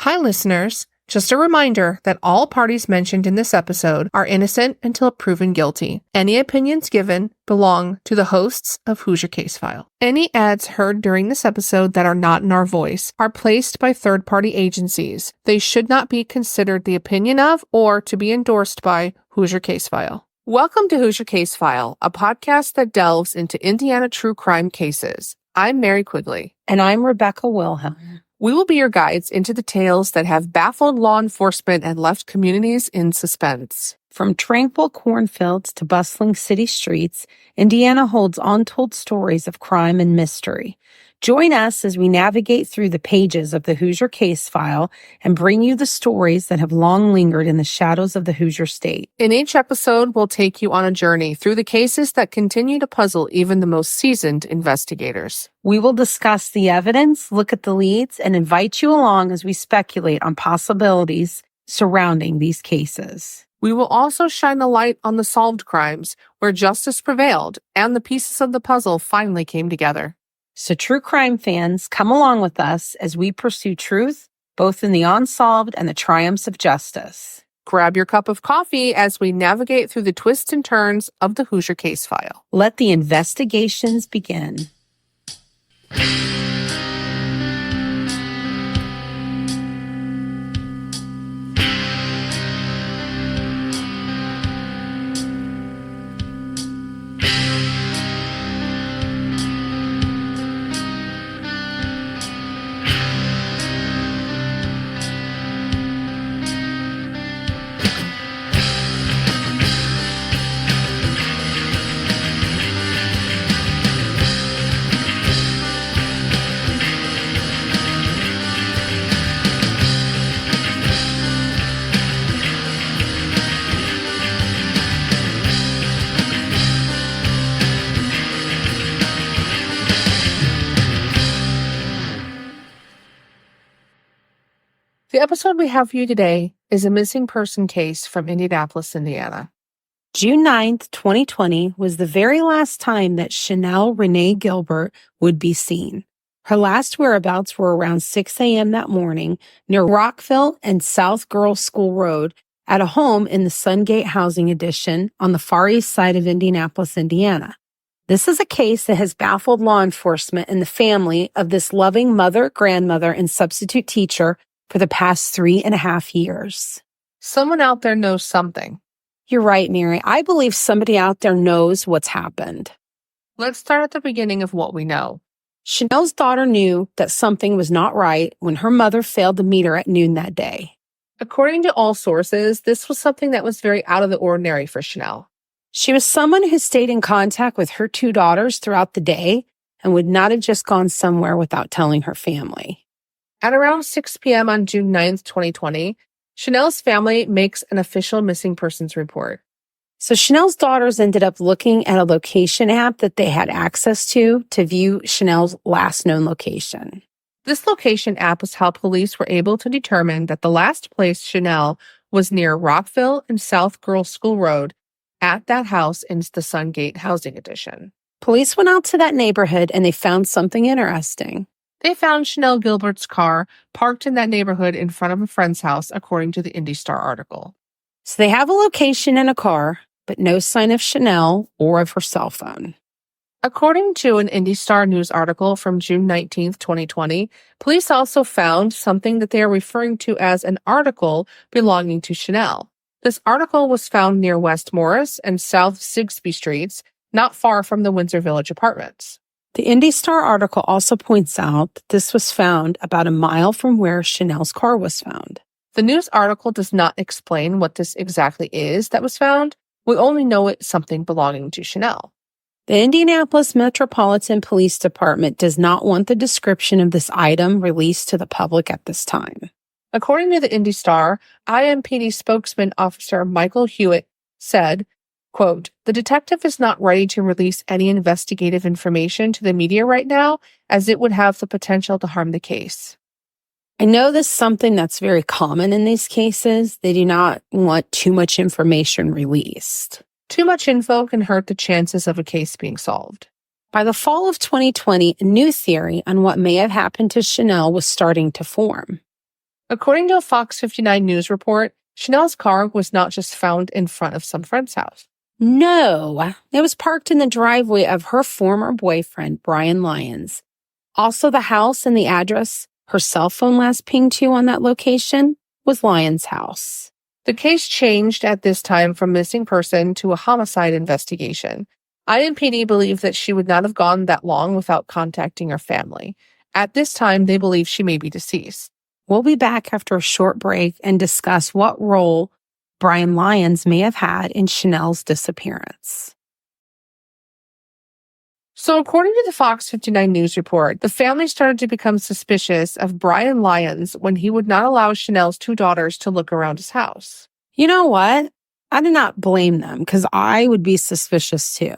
Hi, listeners. Just a reminder that all parties mentioned in this episode are innocent until proven guilty. Any opinions given belong to the hosts of Hoosier Case File. Any ads heard during this episode that are not in our voice are placed by third-party agencies. They should not be considered the opinion of or to be endorsed by Hoosier Case File. Welcome to Hoosier Case File, a podcast that delves into Indiana true crime cases. I'm Mary Quigley. And I'm Rebecca Wilhelm. We will be your guides into the tales that have baffled law enforcement and left communities in suspense. From tranquil cornfields to bustling city streets, Indiana holds untold stories of crime and mystery. Join us as we navigate through the pages of the Hoosier Case File and bring you the stories that have long lingered in the shadows of the Hoosier State. In each episode, we'll take you on a journey through the cases that continue to puzzle even the most seasoned investigators. We will discuss the evidence, look at the leads, and invite you along as we speculate on possibilities surrounding these cases. We will also shine a light on the solved crimes where justice prevailed and the pieces of the puzzle finally came together. So true crime fans, come along with us as we pursue truth, both in the unsolved and the triumphs of justice. Grab your cup of coffee as we navigate through the twists and turns of the Hoosier Case File. Let the investigations begin. The episode we have for you today is a missing person case from Indianapolis, Indiana. June 9th, 2020 was the very last time that Chenell Renee Gilbert would be seen. Her last whereabouts were around 6 a.m. that morning near Rockville and South Girls School Road at a home in the SunGate housing addition on the far east side of Indianapolis, Indiana. This is a case that has baffled law enforcement and the family of this loving mother, grandmother, and substitute teacher for the past 3.5 years. Someone out there knows something. You're right, Mary. I believe somebody out there knows what's happened. Let's start at the beginning of what we know. Chenell's daughter knew that something was not right when her mother failed to meet her at noon that day. According to all sources, this was something that was very out of the ordinary for Chenell. She was someone who stayed in contact with her 2 daughters throughout the day and would not have just gone somewhere without telling her family. At around 6 p.m. on June 9th, 2020, Chenell's family makes an official missing persons report. So Chenell's daughters ended up looking at a location app that they had access to view Chenell's last known location. This location app was how police were able to determine that the last place Chenell was near Rockville and South Girls School Road at that house in the SunGate housing addition. Police went out to that neighborhood and they found something interesting. They found Chenell Gilbert's car parked in that neighborhood in front of a friend's house, according to the Indy Star article. So they have a location and a car, but no sign of Chenell or of her cell phone. According to an Indy Star news article from June 19th, 2020, police also found something that they are referring to as an article belonging to Chenell. This article was found near West Morris and South Sigsbee Streets, not far from the Windsor Village apartments. The Indy Star article also points out that this was found about a mile from where Chenell's car was found. The news article does not explain what this exactly is that was found. We only know it's something belonging to Chenell. The Indianapolis Metropolitan Police Department does not want the description of this item released to the public at this time. According to the Indy Star, IMPD spokesman Officer Michael Hewitt said, quote, "The detective is not ready to release any investigative information to the media right now, as it would have the potential to harm the case." I know this is something that's very common in these cases. They do not want too much information released. Too much info can hurt the chances of a case being solved. By the fall of 2020, a new theory on what may have happened to Chenell was starting to form. According to a Fox 59 News report, Chenell's car was not just found in front of some friend's house. No, it was parked in the driveway of her former boyfriend, Brian Lyons. Also, the house and the address her cell phone last pinged to on that location was Lyons' house. The case changed at this time from missing person to a homicide investigation. IMPD believed that she would not have gone that long without contacting her family. At this time, they believe she may be deceased. We'll be back after a short break and discuss what role Brian Lyons may have had in Chenell's disappearance. So according to the Fox 59 News report, the family started to become suspicious of Brian Lyons when he would not allow Chenell's 2 daughters to look around his house. You know what? I do not blame them because I would be suspicious too.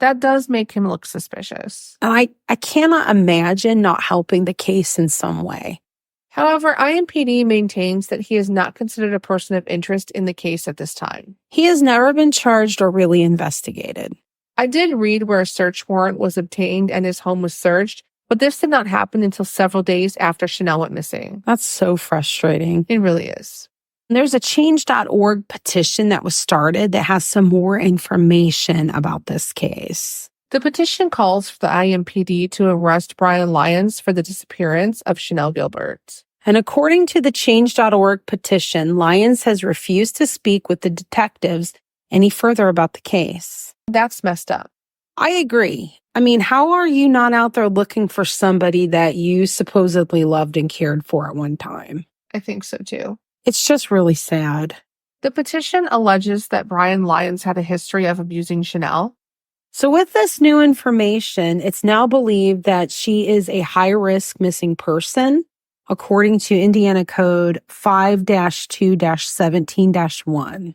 That does make him look suspicious. And I cannot imagine not helping the case in some way. However, IMPD maintains that he is not considered a person of interest in the case at this time. He has never been charged or really investigated. I did read where a search warrant was obtained and his home was searched, but this did not happen until several days after Chenell went missing. That's so frustrating. It really is. There's a change.org petition that was started that has some more information about this case. The petition calls for the IMPD to arrest Brian Lyons for the disappearance of Chenell Gilbert. And according to the change.org petition, Lyons has refused to speak with the detectives any further about the case. That's messed up. I agree. I mean, how are you not out there looking for somebody that you supposedly loved and cared for at one time? I think so too. It's just really sad. The petition alleges that Brian Lyons had a history of abusing Chenell. So with this new information, it's now believed that she is a high-risk missing person, according to Indiana Code 5-2-17-1.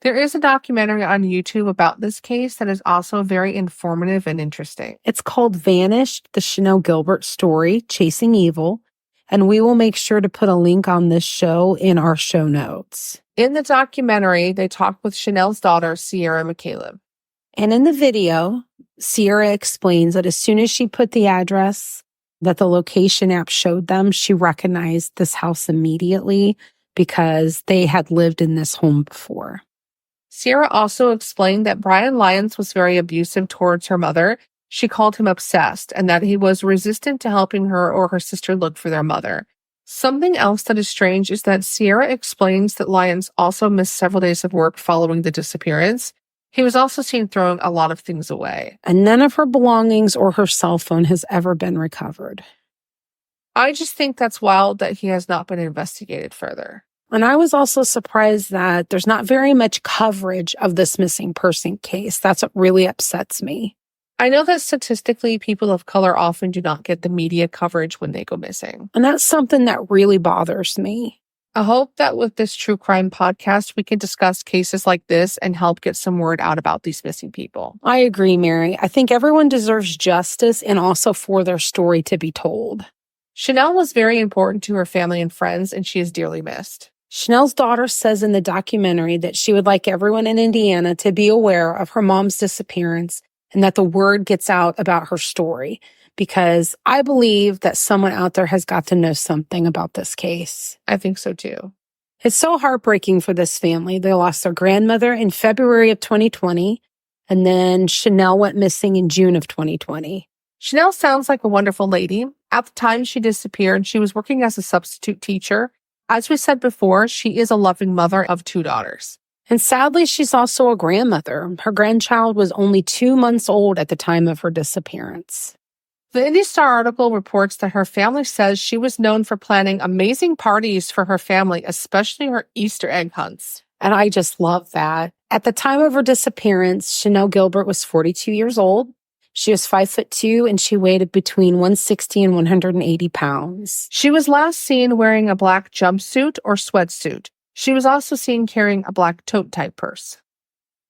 There is a documentary on YouTube about this case that is also very informative and interesting. It's called Vanished, the Chenell Gilbert Story, Chasing Evil, and we will make sure to put a link on this show in our show notes. In the documentary, they talk with Chenell's daughter, Sierra McCaleb. And in the video, Sierra explains that as soon as she put the address that the location app showed them, she recognized this house immediately because they had lived in this home before. Sierra also explained that Brian Lyons was very abusive towards her mother. She called him obsessed and that he was resistant to helping her or her sister look for their mother. Something else that is strange is that Sierra explains that Lyons also missed several days of work following the disappearance. He was also seen throwing a lot of things away. And none of her belongings or her cell phone has ever been recovered. I just think that's wild that he has not been investigated further. And I was also surprised that there's not very much coverage of this missing person case. That's what really upsets me. I know that statistically, people of color often do not get the media coverage when they go missing. And that's something that really bothers me. I hope that with this true crime podcast, we can discuss cases like this and help get some word out about these missing people. I agree, Mary. I think everyone deserves justice and also for their story to be told. Chenell was very important to her family and friends, and she is dearly missed. Chenell's daughter says in the documentary that she would like everyone in Indiana to be aware of her mom's disappearance and that the word gets out about her story, because I believe that someone out there has got to know something about this case. I think so too. It's so heartbreaking for this family. They lost their grandmother in February of 2020, and then Chenell went missing in June of 2020. Chenell sounds like a wonderful lady. At the time she disappeared, she was working as a substitute teacher. As we said before, she is a loving mother of 2 daughters. And sadly, she's also a grandmother. Her grandchild was only 2 months old at the time of her disappearance. The Indy Star article reports that her family says she was known for planning amazing parties for her family, especially her Easter egg hunts. And I just love that. At the time of her disappearance, Chenell Gilbert was 42 years old. She was 5'2", and she weighed between 160 and 180 pounds. She was last seen wearing a black jumpsuit or sweatsuit. She was also seen carrying a black tote-type purse.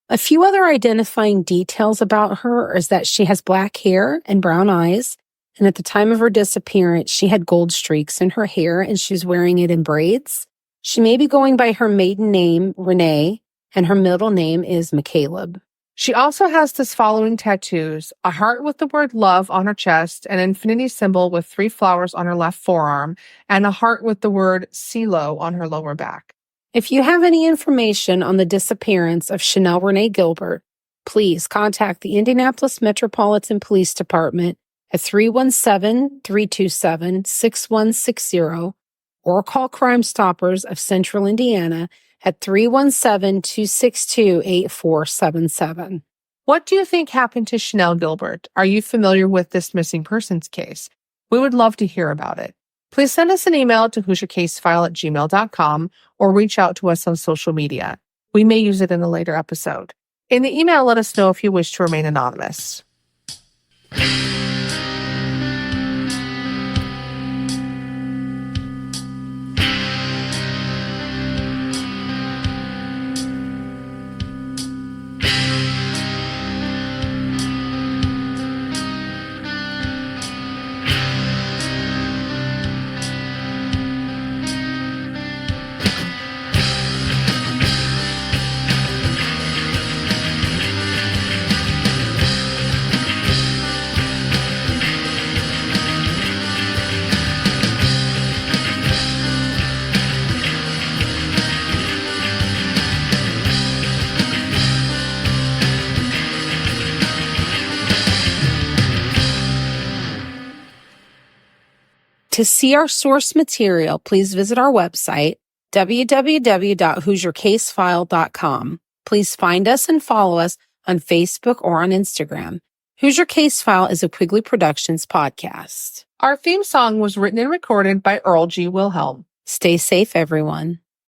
A few other identifying details about her is that she has black hair and brown eyes, and at the time of her disappearance, she had gold streaks in her hair and she's wearing it in braids. She may be going by her maiden name, Renee, and her middle name is McCaleb. She also has the following tattoos: a heart with the word love on her chest, an infinity symbol with 3 flowers on her left forearm, and a heart with the word CeeLo on her lower back. If you have any information on the disappearance of Chenell Renee Gilbert, please contact the Indianapolis Metropolitan Police Department at 317-327-6160 or call Crime Stoppers of Central Indiana at 317-262-8477. What do you think happened to Chenell Gilbert? Are you familiar with this missing persons case? We would love to hear about it. Please send us an email to HoosierCaseFile@gmail.com or reach out to us on social media. We may use it in a later episode. In the email, let us know if you wish to remain anonymous. To see our source material, please visit our website, www.HoosierCaseFile.com. Please find us and follow us on Facebook or on Instagram. Hoosier Case File is a Quigley Productions podcast. Our theme song was written and recorded by Earl G. Wilhelm. Stay safe, everyone.